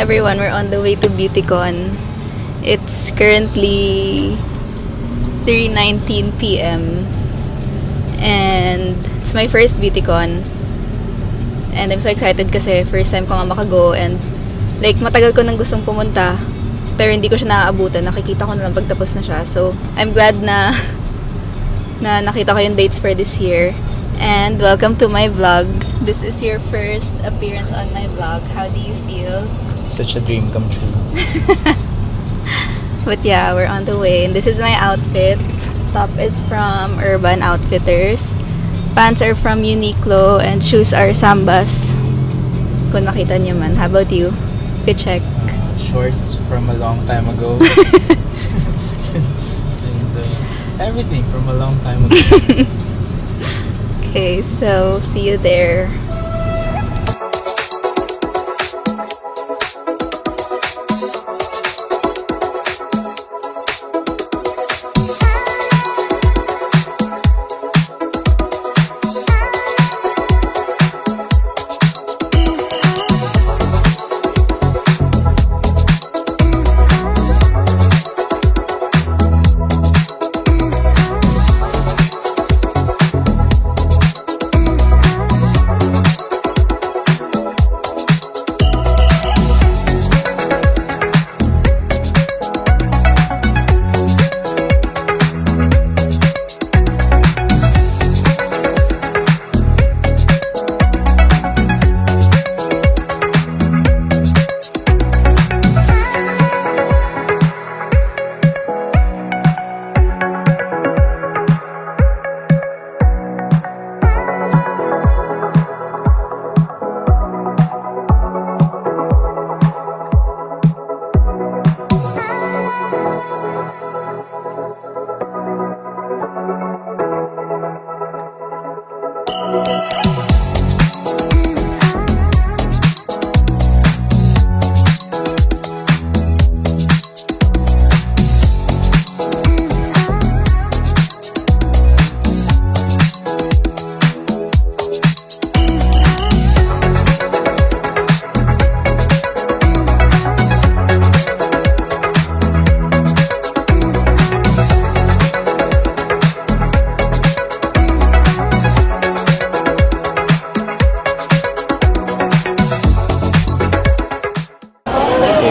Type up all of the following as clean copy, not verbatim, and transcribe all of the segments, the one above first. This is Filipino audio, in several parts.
everyone, we're on the way to BeautyCon. It's currently 3:19 p.m. and it's my first BeautyCon. And I'm so excited kasi first time ko nga makago and like matagal ko nang gustong pumunta pero hindi ko siya naaabutan. Nakikita ko na lang pagtapos na siya. So, I'm glad na nakita ko yung dates for this year. And welcome to my vlog. This is your first appearance on my vlog. How do you feel? Such a dream come true. But yeah, we're on the way. And this is my outfit. Top is from Urban Outfitters. Pants are from Uniqlo. And shoes are Sambas. Kung nakita niyo man. How about you? Fit check. Shorts from a long time ago. And everything from a long time ago. Okay, so see you there.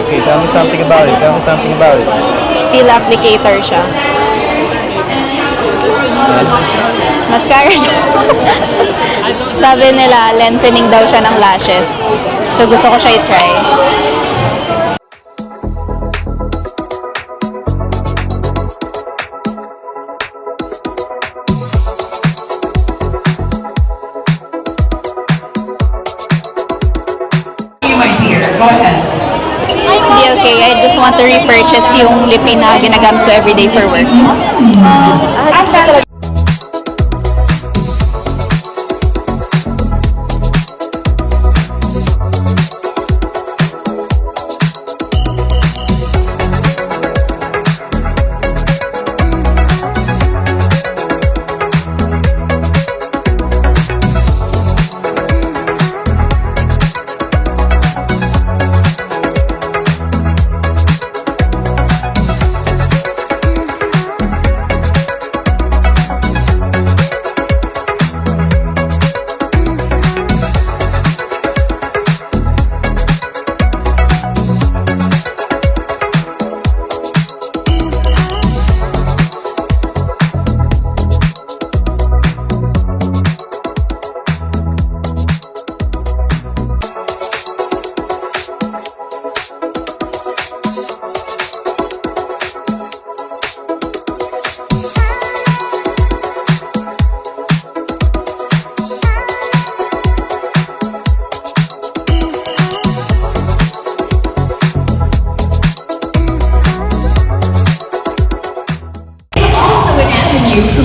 Okay, tell me something about it. Tell me something about it. Steel applicator siya. Mascara siya. Sabi nila, lengthening daw siya ng lashes. So gusto ko siya i-try. Go ahead. Hindi okay, I just want to repurchase yung lipin na ginagamit ko everyday for work.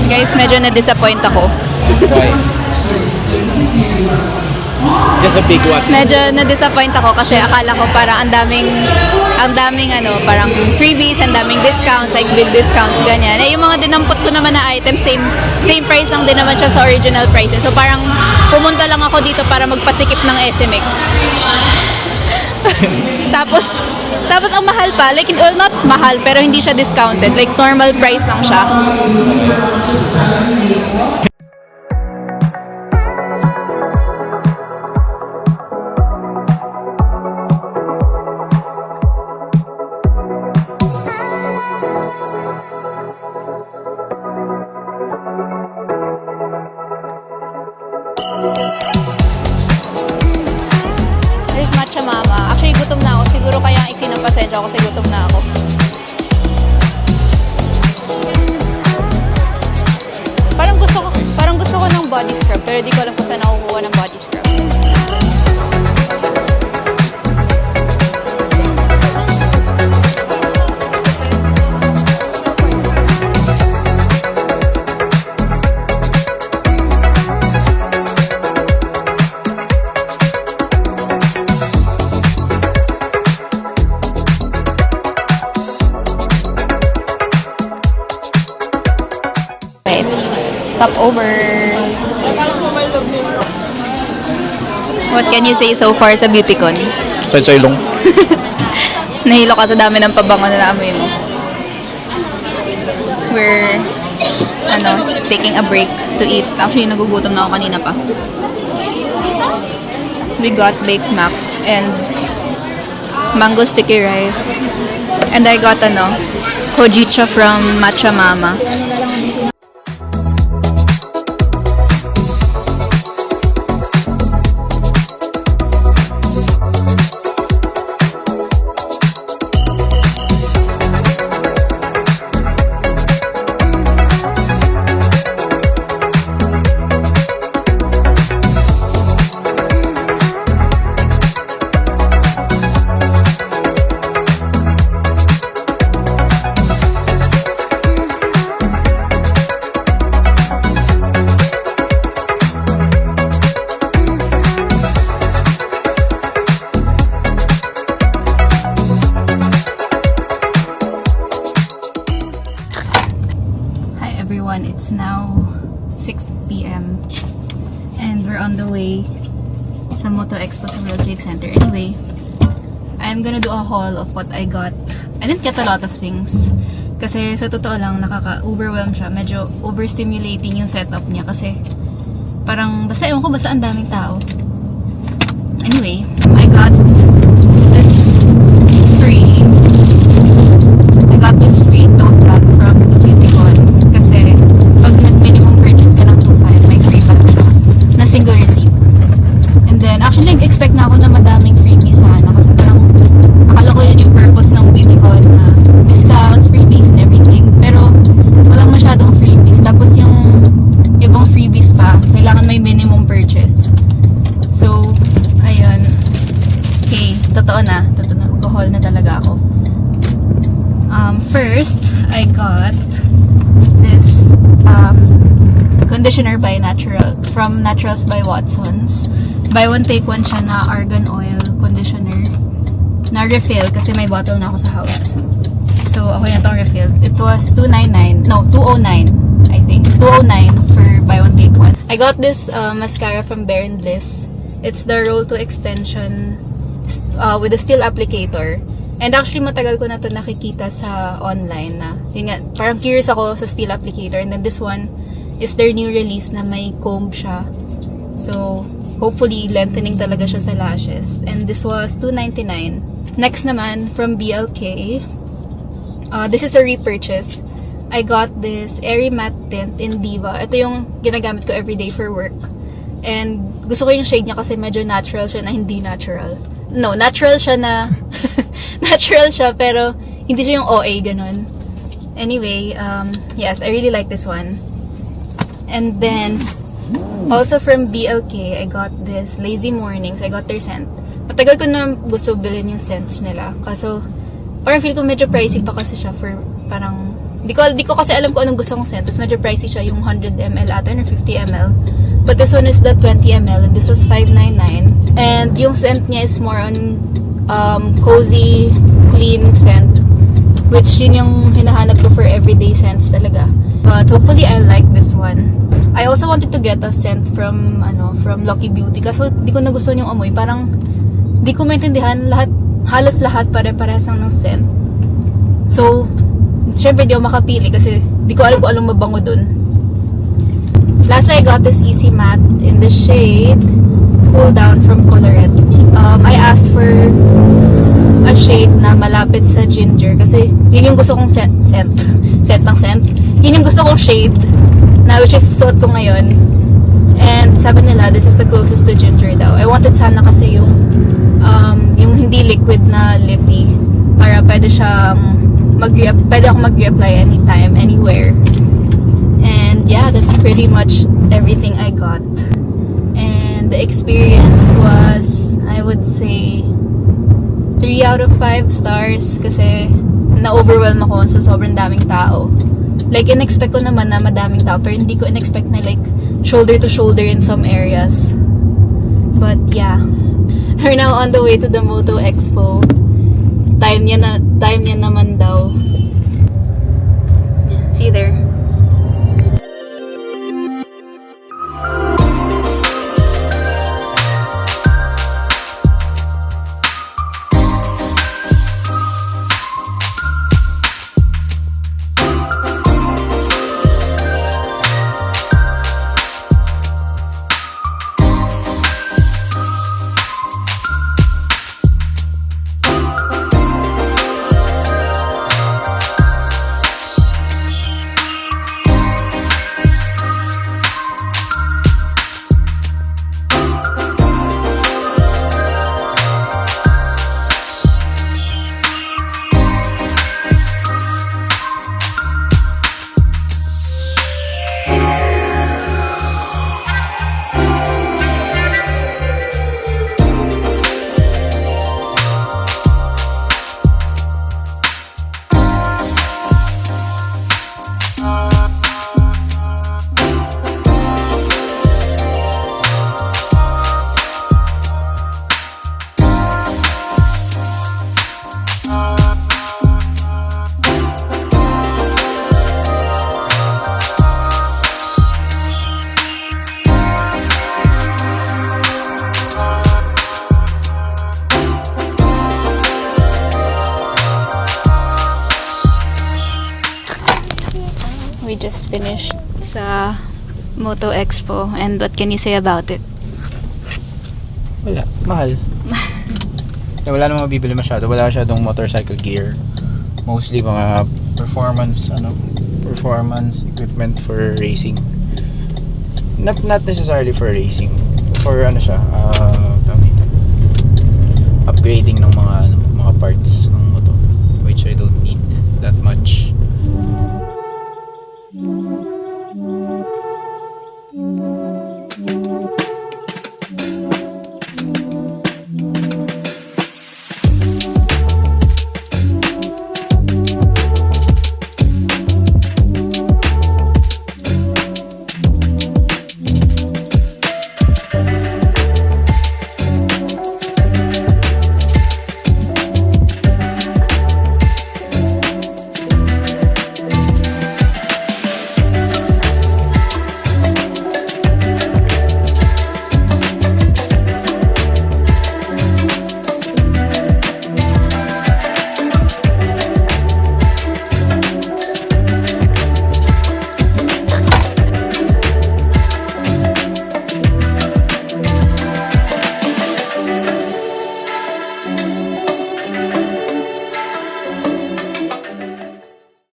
Guys, medyo na-disappoint ako. Why? It's just a big one. Medyo na-disappoint ako kasi akala ko parang ang daming parang freebies, ang daming discounts, like big discounts, ganyan. Eh, yung mga dinampot ko naman na items, same price lang din naman siya sa original prices. So parang pumunta lang ako dito para magpasikip ng SMX. tapos ang mahal pa, like, well, not mahal, pero hindi siya discounted. Like, normal price lang siya. There's Matcha Mama. Actually, gutom na ako. Siguro kaya ang iksi ng pasensya ako kasi gutom na ako. Parang gusto ko ng body scrub, pero di ko alam kung saan ako kukuha ng body scrub. Stop over. What can you say so far sa Beautycon? Sa ilong. Nahilo ka sa dami ng pabango na naamoy mo. We're taking a break to eat. Actually, nagugutom na ako kanina pa. We got baked mac and mango sticky rice. And I got hojicha from Matcha Mama. Everyone, it's now 6 p.m. and we're on the way sa Moto Expo sa World Trade Center. Anyway, I'm gonna do a haul of what I got. I didn't get a lot of things kasi sa totoo lang nakaka-overwhelm siya. Medyo overstimulating yung setup niya kasi parang basta ang daming tao. Anyway, I got this free tote bag from the Beautycon. Kasi pag nag-minimum purchase ka ng 2.5, may free bag siya na single receipt. And then, actually, nag-expect na ako na madaming freebies sana kasi parang akala ko yun yung purpose ng Beautycon na discounts, freebies, and everything. Pero, walang masyadong freebies. Tapos yung ibang freebies pa, kailangan may minimum purchase. So, ayun. Okay, totoo na. Mag-haul na talaga ako. First, I got this conditioner from Naturals by Watsons. Buy one, take one siya na argan oil conditioner. Na refill kasi may bottle na ako sa house. So, ako na itong refill. It was $209 I think. $209 for buy one, take one. I got this mascara from Bare & Bliss. It's the roll to extension with a steel applicator. And actually, matagal ko na to nakikita sa online na, yun nga, parang curious ako sa steel applicator. And then this one is their new release na may comb siya. So, hopefully, lengthening talaga siya sa lashes. And this was $2.99. Next naman, from BLK, this is a repurchase. I got this Airy Matte Tint in Diva. Ito yung ginagamit ko everyday for work. And gusto ko yung shade niya kasi medyo natural siya na hindi natural. No, natural siya na natural siya pero hindi siya yung OA ganun. Anyway, yes, I really like this one. And then also from BLK, I got this Lazy Mornings. I got their scent. Matagal ko na gusto bilhin yung scents nila. Kaso parang feel ko medyo pricey pa kasi siya for parang di ko kasi alam kung anong gusto kong scent. Tapos medyo pricey siya yung 100 ml ata or 50 ml. But this one is the 20 ml and this was $5.99. And yung scent niya is more on cozy, clean scent. Which yun yung hinahanap ko for everyday scents talaga. But hopefully I like this one. I also wanted to get a scent from Lucky Beauty. Kaso di ko nagustuhan yung amoy. Parang di ko maintindihan, halos lahat pare-parehas lang ng scent. So, syempre di ako makapili kasi di ko alam kung anong mabango dun. Lastly, I got this Easy Matte in the shade Cool Down from Colorette. I asked for a shade na malapit sa ginger kasi yun yung gusto kong scent. Yun yung gusto kong shade na which is suot ko ngayon. And sabi nila, this is the closest to ginger daw. I wanted sana kasi yung hindi liquid na lippy para pwede ako mag-reapply anytime, anywhere. And yeah, that's pretty much everything I got. And the experience was, I would say, 3 out of 5 stars kasi na-overwhelm ako sa sobrang daming tao. Like, in-expect ko naman na madaming tao pero hindi ko in-expect na like shoulder to shoulder in some areas. But yeah, we're now on the way to the Moto Expo. Time niya naman daw. See you there. We just finished sa Moto Expo, and what can you say about it? Wala, mahal. Wala namang mabibili masyado. Wala masyadong motorcycle gear. Mostly mga performance equipment for racing. Not necessarily for racing. For upgrading ng mga parts ng motor, which I don't need that much.